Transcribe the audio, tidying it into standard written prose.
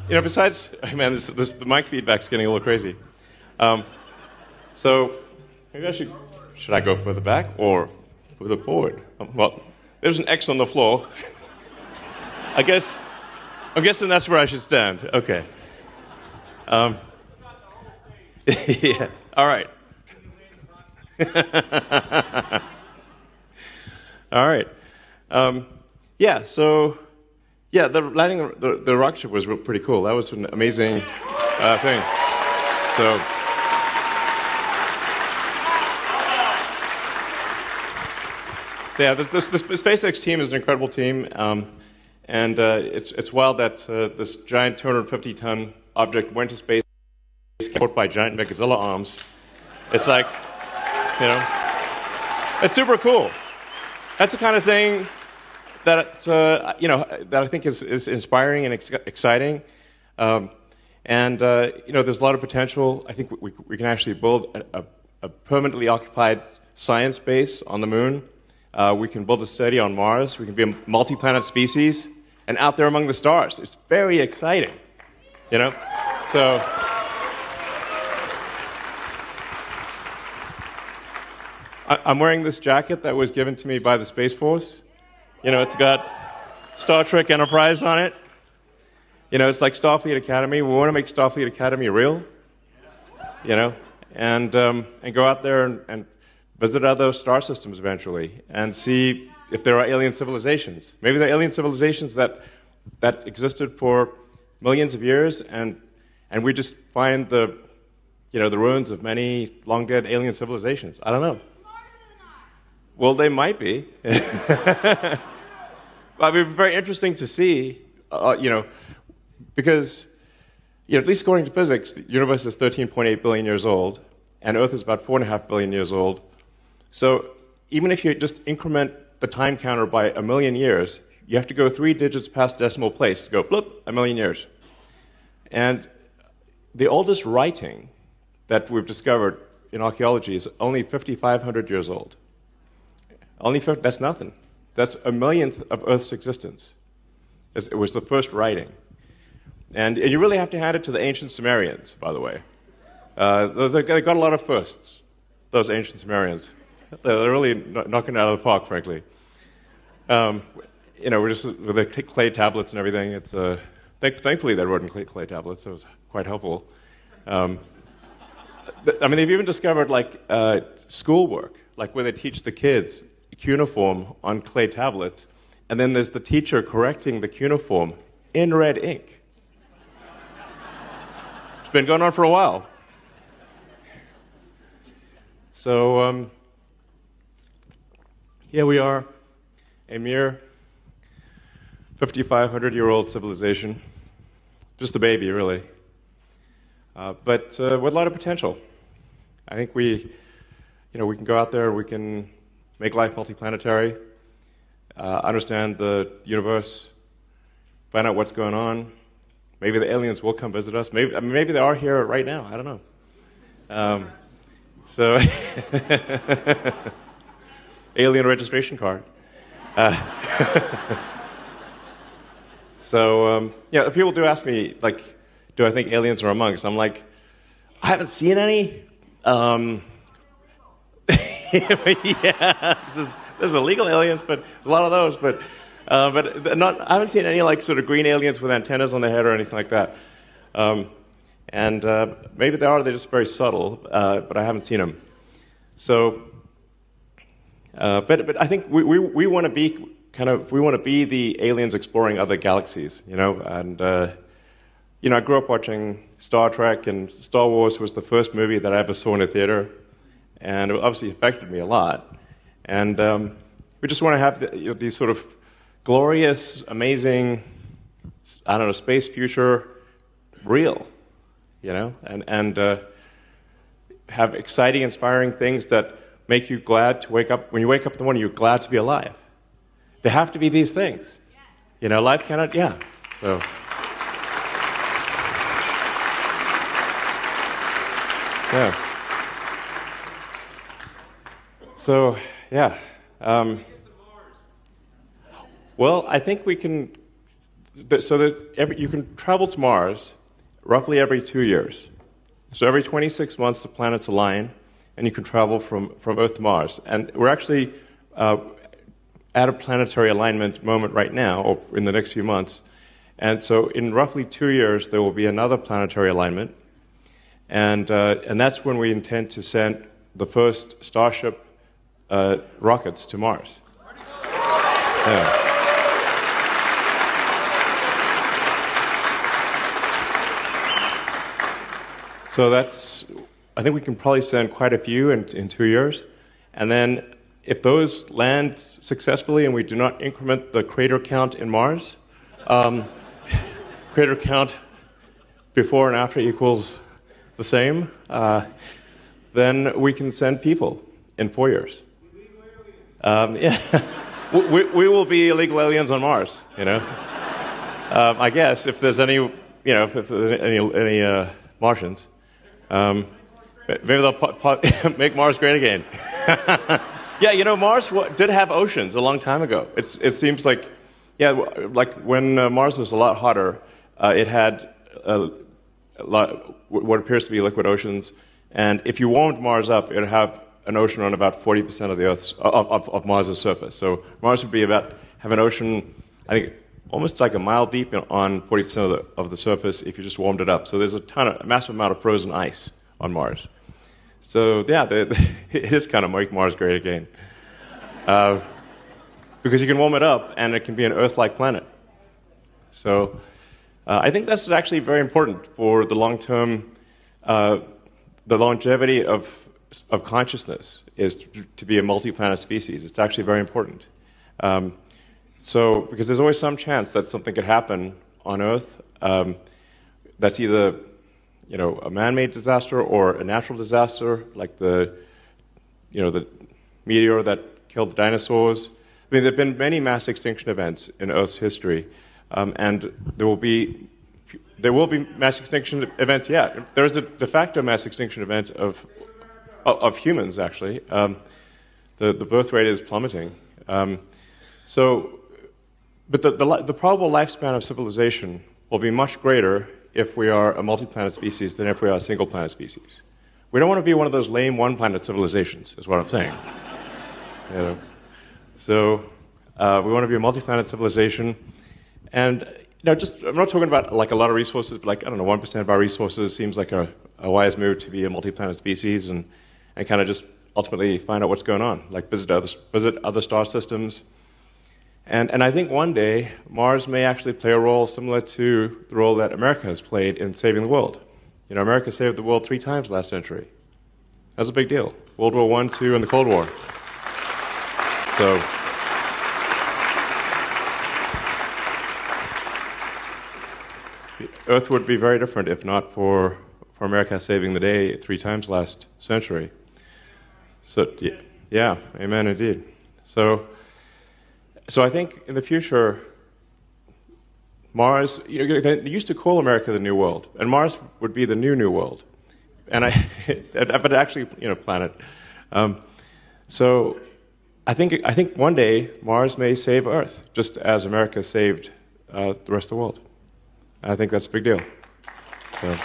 besides, man, the mic feedback's getting a little crazy. So maybe should I go further back or further forward? Well, there's an X on the floor. I'm guessing that's where I should stand. Okay. Yeah. All right. All right. The landing the rocket ship was pretty cool. That was an amazing thing. So. Yeah, the SpaceX team is an incredible team, and it's wild that this giant 250-ton object went to space, caught by giant Megazilla arms. It's like, it's super cool. That's the kind of thing that that I think is inspiring and exciting, and there's a lot of potential. I think we can actually build a permanently occupied science base on the moon. We can build a city on Mars. We can be a multi-planet species and out there among the stars. It's very exciting, So, I'm wearing this jacket that was given to me by the Space Force. It's got Star Trek Enterprise on it. It's like Starfleet Academy. We want to make Starfleet Academy real, and go out there and visit other star systems eventually and see if there are alien civilizations. Maybe there are alien civilizations that existed for millions of years, and we just find the ruins of many long dead alien civilizations. I don't know. Well, they might be. But it would be very interesting to see, because at least according to physics, the universe is 13.8 billion years old, and Earth is about 4.5 billion years old. So even if you just increment the time counter by 1 million years, you have to go 3 digits past decimal place to go, bloop, 1 million years. And the oldest writing that we've discovered in archaeology is only 5,500 years old. That's nothing. That's 1/1,000,000th of Earth's existence. It was the first writing. And you really have to hand it to the ancient Sumerians, by the way. They got a lot of firsts, those ancient Sumerians. They're really knocking it out of the park, frankly. We're just with the clay tablets and everything. It's thankfully they wrote in clay tablets. So it was quite helpful. They've even discovered schoolwork, like where they teach the kids cuneiform on clay tablets, and then there's the teacher correcting the cuneiform in red ink. It's been going on for a while. So. Here we are, a mere 5,500-year-old civilization. Just a baby, really. But with a lot of potential. I think we can go out there, we can make life multiplanetary, understand the universe, find out what's going on. Maybe the aliens will come visit us. Maybe they are here right now. I don't know. So... Alien registration card. People do ask me, do I think aliens are among us? I'm like, I haven't seen any. Yeah, there's illegal aliens, but there's a lot of those. But I haven't seen any sort of green aliens with antennas on their head or anything like that. Maybe they are. They're just very subtle, but I haven't seen them. So. But I think we want to be the aliens exploring other galaxies, And I grew up watching Star Trek, and Star Wars was the first movie that I ever saw in a theater, and it obviously affected me a lot. And we just want to have these sort of glorious, amazing, space future real, and have exciting, inspiring things that make you glad to wake up. When you wake up in the morning, you're glad to be alive. There have to be these things. Life cannot, So. Yeah. So, yeah. Well, I think we can. so that you can travel to Mars roughly every 2 years. So every 26 months, the planets align, and you can travel from Earth to Mars. And we're actually at a planetary alignment moment right now, or in the next few months. And so in roughly 2 years, there will be another planetary alignment. And that's when we intend to send the first Starship rockets to Mars. Yeah. So I think we can probably send quite a few in 2 years. And then if those land successfully and we do not increment the crater count in Mars, crater count before and after equals the same, then we can send people in 4 years. Yeah. we will be illegal aliens on Mars, you know. I guess if there's any, if there's any Martians. Maybe they'll make Mars great again. Yeah, Mars did have oceans a long time ago. It seems like, like when Mars was a lot hotter, it had what appears to be liquid oceans. And if you warmed Mars up, it would have an ocean on about 40% of the Earth's of Mars's surface. So Mars would have an ocean, I think, almost like a mile deep on 40% of the surface if you just warmed it up. So there's a massive amount of frozen ice on Mars. So yeah, it is kind of make Mars great again. Because you can warm it up and it can be an Earth-like planet. So I think this is actually very important for the long-term, the longevity of consciousness is to be a multi-planet species. It's actually very important. So, because there's always some chance that something could happen on Earth that's either, a man-made disaster or a natural disaster, like the meteor that killed the dinosaurs. I mean, there have been many mass extinction events in Earth's history, and there will be mass extinction events. Yeah, there is a de facto mass extinction event of humans. Actually, the birth rate is plummeting. But the probable lifespan of civilization will be much greater if we are a multi-planet species than if we are a single-planet species. We don't want to be one of those lame one-planet civilizations, is what I'm saying. So we want to be a multi-planet civilization. And I'm not talking about like a lot of resources, but like, 1% of our resources seems like a wise move to be a multi-planet species and kind of just ultimately find out what's going on, like visit other star systems. And I think one day, Mars may actually play a role similar to the role that America has played in saving the world. America saved the world 3 times last century. That was a big deal. World War I, II, and the Cold War. So, Earth would be very different if not for America saving the day 3 times last century. So, yeah, amen indeed. So I think in the future, Mars, they used to call America the New World, and Mars would be the new world, but actually, planet. So I think one day Mars may save Earth, just as America saved the rest of the world. I think that's a big deal. So.